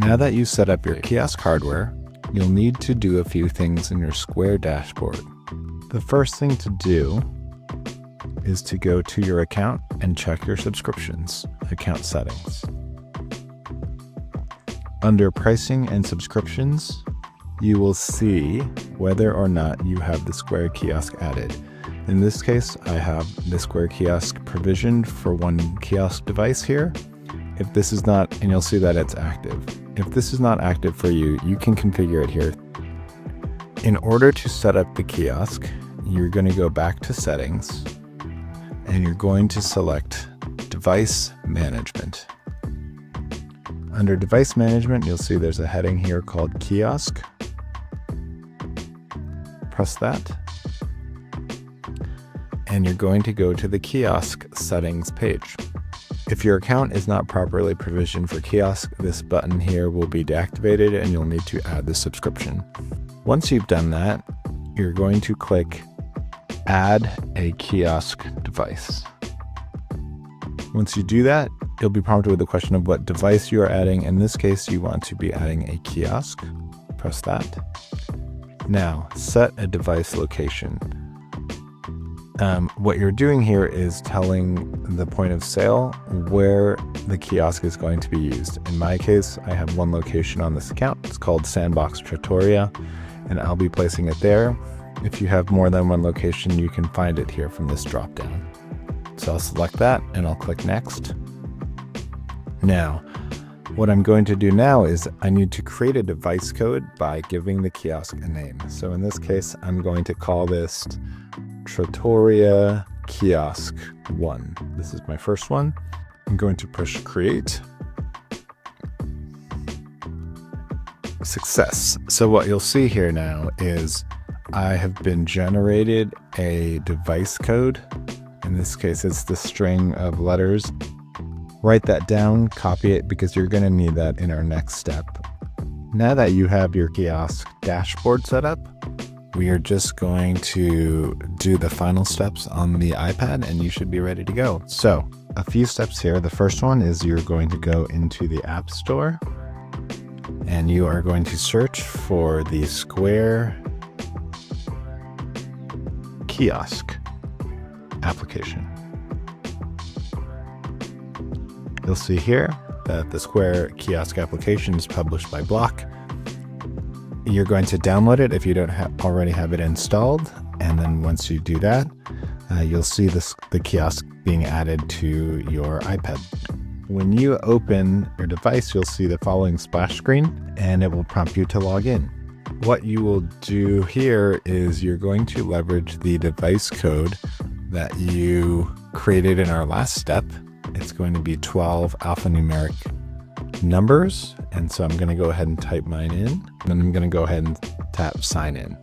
Now that you've set up your kiosk hardware, you'll need to do a few things in your Square dashboard. The first thing to do is to go to your account and check your subscriptions, account settings. Under pricing and subscriptions, you will see whether or not you have the Square Kiosk added. In this case, I have the Square Kiosk provisioned for one kiosk device here. If this is not, and you'll see that it's active. If this is not active for you, you can configure it here. In order to set up the kiosk, you're going to go back to settings and you're going to select device management. Under device management, you'll see there's a heading here called kiosk. Press that. And you're going to go to the kiosk settings page. If your account is not properly provisioned for kiosk, this button here will be deactivated and you'll need to add the subscription. Once you've done that, you're going to click Add a Kiosk Device. Once you do that, you'll be prompted with the question of what device you are adding. In this case, you want to be adding a kiosk. Press that. Now, set a device location. What you're doing here is telling the point of sale where the kiosk is going to be used. In my case, I have one location on this account. It's called Sandbox Trattoria, and I'll be placing it there. If you have more than one location, you can find it here from this dropdown. So I'll select that and I'll click Next. Now, what I'm going to do now is I need to create a device code by giving the kiosk a name. So in this case, I'm going to call this Trattoria Kiosk 1. This is my first one. I'm going to push create. Success. So what you'll see here now is I have been generated a device code. In this case, it's the string of letters. Write that down, copy it, because you're going to need that in our next step. Now that you have your kiosk dashboard set up, we are just going to do the final steps on the iPad and you should be ready to go. So a few steps here. The first one is you're going to go into the App Store and you are going to search for the Square Kiosk application. You'll see here that the Square Kiosk application is published by Block. You're going to download it if you don't already have it installed. And then once you do that, you'll see the kiosk being added to your iPad. When you open your device, you'll see the following splash screen and it will prompt you to log in. What you will do here is you're going to leverage the device code that you created in our last step. It's going to be 12 alphanumeric numbers. And so I'm going to go ahead and type mine in. And then I'm going to go ahead and tap sign in.